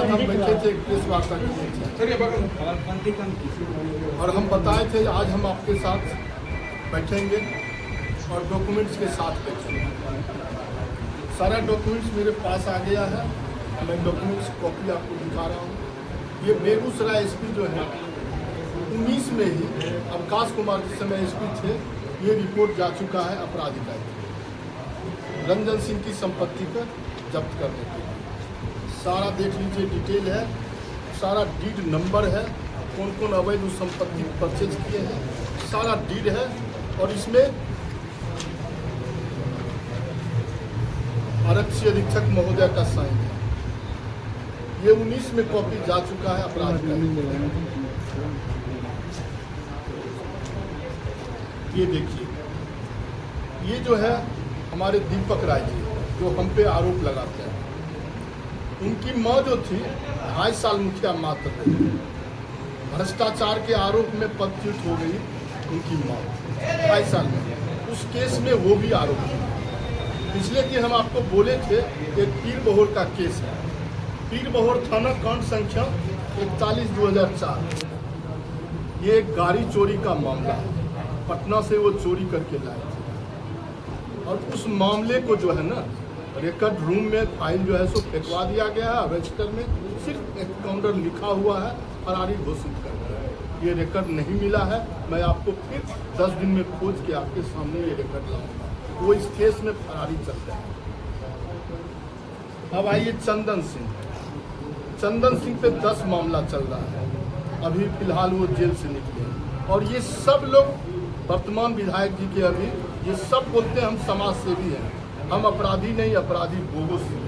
बाद हम बैठे थे प्रेस वार्ता किए और हम बताए थे आज हम आपके साथ बैठेंगे और डॉक्यूमेंट्स के साथ बैठेंगे। सारा डॉक्यूमेंट्स मेरे पास आ गया है, मैं डॉक्यूमेंट्स कॉपी आपको दिखा रहा हूँ। ये बेगूसराय एसपी जो है 19 में ही अवकाश कुमार जिस समय एसपी थे, ये रिपोर्ट जा चुका है अपराधी का रंजन सिंह की संपत्ति को जब्त करने के लिए। सारा देख लीजिए, डिटेल है, सारा डीड नंबर है, कौन कौन अवैध संपत्ति परचेज किए हैं, सारा डीड है। और इसमें आरक्षी अधीक्षक महोदय का साइन है। ये 19 में कॉपी जा चुका है अपराध का। ये देखिए, ये जो है हमारे दीपक राय जी जो हम पे आरोप लगाते हैं, उनकी माँ जो थी 2.5 साल मुखिया मात्र रही, भ्रष्टाचार के आरोप में पदच्युत हो गई उनकी माँ 2.5 साल में। उस केस में वो भी आरोप है। पिछले दिन हम आपको बोले थे एक पीर बहोर का केस है, पीर बहोर थाना कांड संख्या 41/2004। ये एक गाड़ी चोरी का मामला है, पटना से वो चोरी करके लाए थे और उस मामले को जो है ना रिकॉर्ड रूम में फाइल जो है सो फेंकवा दिया गया है। रजिस्टर में सिर्फ एनकाउंटर लिखा हुआ है, फरारी घोषित कर दिया है। ये रिकॉर्ड नहीं मिला है, मैं आपको फिर 10 दिन में खोज के आपके सामने ये रिकॉर्ड लाऊंगा। वो इस केस में फरारी चल रहा है। अब आइए चंदन सिंह पे 10 मामला चल रहा है, अभी फिलहाल वो जेल से निकले हैं। और ये सब लोग वर्तमान विधायक जी के अभी ये सब बोलते हैं हम समाज सेवी हैं, हम अपराधी नहीं, अपराधी बोगस सिंह।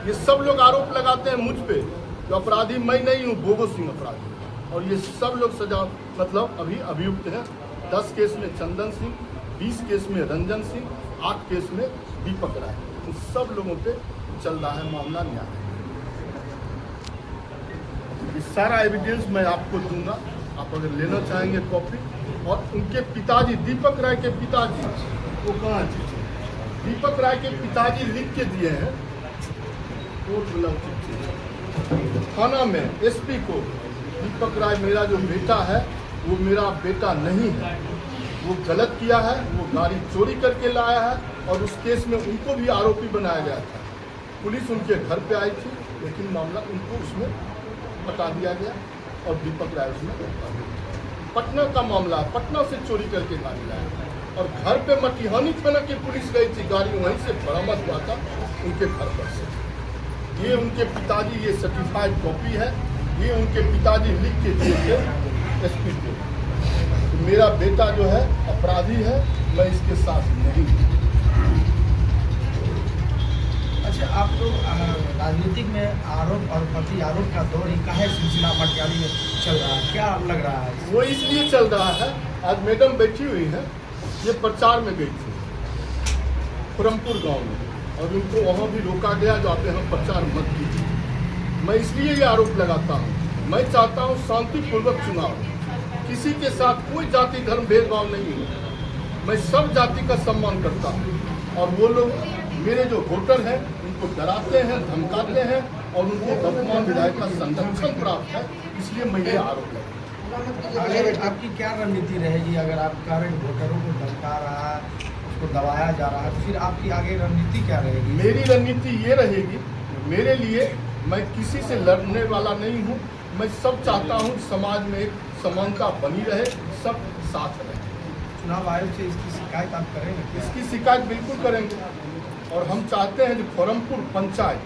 ये सब लोग आरोप लगाते हैं मुझ पे, तो अपराधी मैं नहीं हूँ, बोगस सिंह अपराधी। और ये सब लोग सजा मतलब अभी अभियुक्त हैं। 10 केस में चंदन सिंह, 20 केस में रंजन सिंह, 8 केस में दीपक राय। इन सब लोगों पे चल रहा है मामला न्याय। ये सारा एविडेंस मैं आपको दूंगा, आप अगर लेना चाहेंगे कॉपी। और उनके पिताजी, दीपक राय के पिताजी, वो कहाँ है? दीपक राय के पिताजी लिख के दिए हैं थाना में एसपी को, दीपक राय मेरा जो बेटा है वो मेरा बेटा नहीं है, वो गलत किया है, वो गाड़ी चोरी करके लाया है। और उस केस में उनको भी आरोपी बनाया गया था। पुलिस उनके घर पे आई थी, लेकिन मामला उनको उसमें बता दिया गया और दीपक राय उसमें पटना का मामला, पटना से चोरी करके गाड़ी लाया और घर पे मटिहानी थाना की पुलिस गई थी, गाड़ी वहीं से बरामद हुआ था उनके घर पर से। ये उनके पिताजी, ये सर्टिफाइड कॉपी है, ये उनके पिताजी लिख के दिए थे एसपी को। तो मेरा बेटा जो है अपराधी है, मैं इसके साथ नहीं हूँ। अच्छा, आप लोग राजनीतिक में आरोप और प्रति आरोप का दौर ही काहे सिलसिला मटियाली में चल रहा है, क्या लग रहा है? वो इसलिए चल रहा है, आज मैडम बैठी हुई है, ये प्रचार में गई थी खुरमपुर गांव में और उनको वहाँ भी रोका गया जो आप यहाँ प्रचार मत कीजिए। मैं इसलिए ये आरोप लगाता हूँ, मैं चाहता हूँ शांतिपूर्वक चुनाव, किसी के साथ कोई जाति धर्म भेदभाव नहीं है। मैं सब जाति का सम्मान करता हूँ और वो लोग मेरे जो वोटर हैं उनको डराते हैं, धमकाते हैं और उनको वर्तमान विधायक का संरक्षण प्राप्त है, इसलिए मैं ये आरोप लगाता हूँ। अगर आपकी क्या रणनीति रहेगी अगर आप कह रहे वोटरों को धमका रहा है, उसको दबाया जा रहा है, तो फिर आपकी आगे रणनीति क्या रहेगी? मेरी रणनीति ये रहेगी, मेरे लिए मैं किसी से लड़ने वाला नहीं हूँ। मैं सब चाहता हूँ समाज में एक समानता बनी रहे, सब साथ रहे। चुनाव आयोग से इसकी शिकायत आप करेंगे? इसकी शिकायत बिल्कुल करेंगे और हम चाहते हैं कि खुरमपुर पंचायत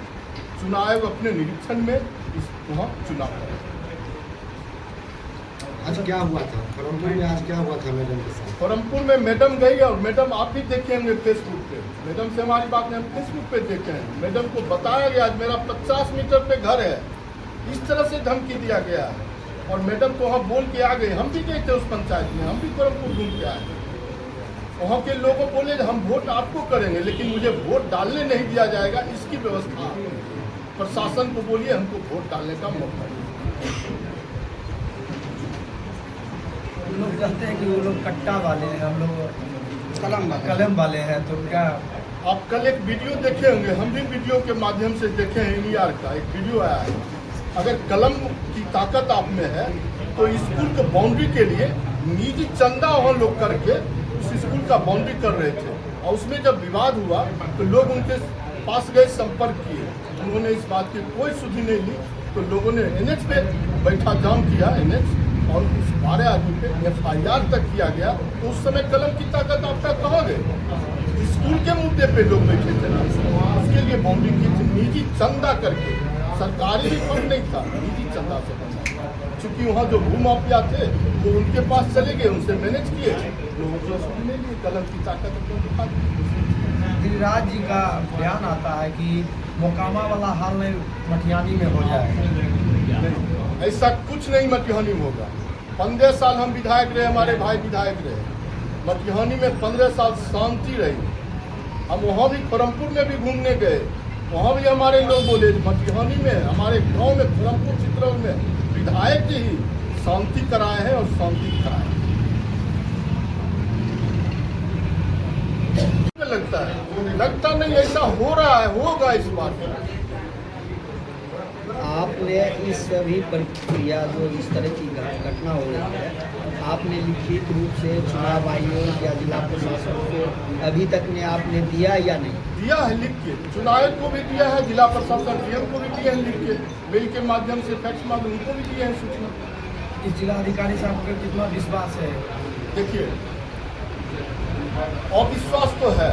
चुनाव आयोग अपने निरीक्षण में वहाँ चुनाव करें। आज क्या हुआ था खुरमपुर में? आज क्या हुआ था मैडम के साथ? खुरमपुर में मैडम गई और मैडम आप भी देखे होंगे फेसबुक पे, मैडम से हमारी बात नहीं, हम फेसबुक पे देखे हैं। मैडम को बताया गया आज मेरा 50 मीटर पे घर है, इस तरह से धमकी दिया गया है और मैडम तो वहाँ बोल के आ गए। हम भी गए थे उस पंचायत में, हम भी खुरमपुर घूम के आए। वहाँ के लोगों बोले हम वोट आपको करेंगे, लेकिन मुझे वोट डालने नहीं दिया जाएगा, इसकी व्यवस्था प्रशासन को बोलिए हमको वोट डालने का मौका। लोग कहते हैं कि वो लोग कट्टा वाले हैं, हम लोग कलम वाले हैं, तो क्या? आप कल एक वीडियो देखे होंगे, हम भी वीडियो के माध्यम से देखे हैं। NER का एक वीडियो आया है अगर कलम की ताकत आप में है तो स्कूल के बाउंड्री के लिए निजी चंदा वहाँ लोग करके उस स्कूल का बाउंड्री कर रहे थे, और उसमें जब विवाद हुआ तो लोग उनके पास गए, संपर्क किए, उन्होंने इस बात की कोई सुधि नहीं ली, तो लोगों ने NH पे बैठा जाम किया NH, और उस 12 आदमी पे FIR तक किया गया। तो उस समय कलम की ताकत आपका कहाँ गए? स्कूल के मुद्दे पे लोग बैठे थे ना, उसके लिए बाउंड्री की थी, निजी चंदा करके, सरकारी भी फंड नहीं था, निजी चंदा से बना। चूंकि वहाँ जो भूमाफिया थे वो उनके पास चले गए, उनसे मैनेज किए, लोगों को सुनने लिए कलम की ताकत अपने दिखा दी। गिरिराज जी का बयान आता है कि मोकामा वाला हाल नहीं मटिहानी में हो जाए। नहीं, ऐसा कुछ नहीं मटिहानी में होगा। 15 साल हम विधायक रहे, हमारे भाई विधायक रहे, मटिहानी में 15 साल शांति रही। हम वहाँ भी खरमपुर में भी घूमने गए, वहाँ भी हमारे लोग बोले मटिहानी में, हमारे गांव में, खरमपुर चित्रौल में विधायक जी ही शांति कराए हैं और शांति कराए। लगता नहीं, ऐसा हो रहा है, होगा इस बार। आपने इस सभी प्रक्रिया जो इस तरह की घटना हो रही है, आपने लिखित रूप से चुनाव आयोग या जिला प्रशासन को अभी तक ने आपने दिया या नहीं? दिया है लिख के, चुनाव को भी दिया है, जिला प्रशासन DM को भी दिया है लिख के, मेल के माध्यम से, फैक्स माध्यम उनको भी दिया है सूचना। इस जिलाधिकारी साहब का कितना विश्वास है? देखिए, अविश्वास तो है,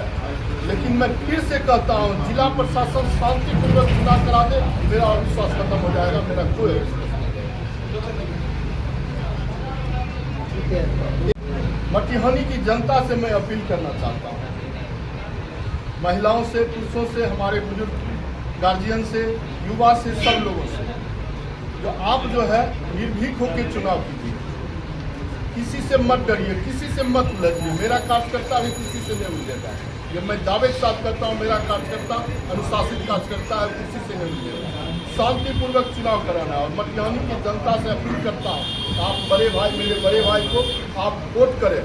लेकिन मैं फिर से कहता हूँ, जिला प्रशासन शांतिपूर्वक चुनाव करा दे, मेरा अविश्वास खत्म हो जाएगा, मेरा कोई मटिहानी की जनता से मैं अपील करना चाहता हूँ, महिलाओं से, पुरुषों से, हमारे बुजुर्ग गार्जियन से, युवा से, सब लोगों से, जो आप जो है निर्भीक होकर चुनाव कीजिए, किसी से मत डरिए, किसी से मत उलझिए। मेरा कार्यकर्ता भी किसी से नहीं उलझेगा, ये मैं दावे के साथ करता हूँ, मेरा कार्यकर्ता अनुशासित कार्यकर्ता है, किसी से नहीं उलझेगा। शांतिपूर्वक चुनाव कराना है, और मटिहानी की जनता से अपील करता हूँ, आप बड़े भाई, मेरे बड़े भाई को आप वोट करें,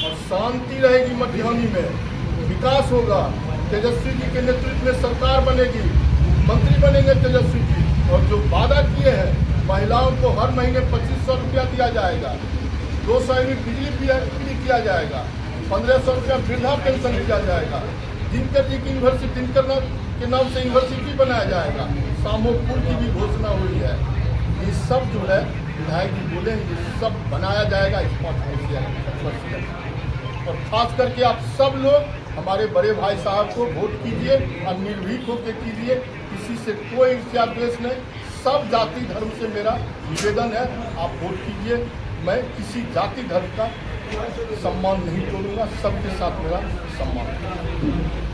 और शांति रहेगी मटिहानी में, विकास होगा, तेजस्वी जी के नेतृत्व में सरकार बनेगी, मंत्री बनेंगे तेजस्वी जी, और जो वादा किए हैं, महिलाओं को हर महीने 2500 रुपया दिया जाएगा, 200 यूनिट बिजली फ्री किया जाएगा, 1500 रुपया वृद्धा पेंशन दिया जाएगा, दिनकर जी की यूनिवर्सिटी, दिनकर के नाम से यूनिवर्सिटी बनाया जाएगा, सामोपुर की भी घोषणा हुई है। ये सब जो है विधायक जी बोले हैं, ये सब बनाया जाएगा, और खास करके आप सब लोग हमारे बड़े भाई साहब को वोट कीजिए, और निर्भीक होकर कीजिए, किसी से कोई ईर्ष्या द्वेष नहीं, सब जाति धर्म से मेरा निवेदन है, आप वोट कीजिए। मैं किसी जाति धर्म का सम्मान नहीं तोड़ूंगा, सबके साथ मेरा सम्मान है।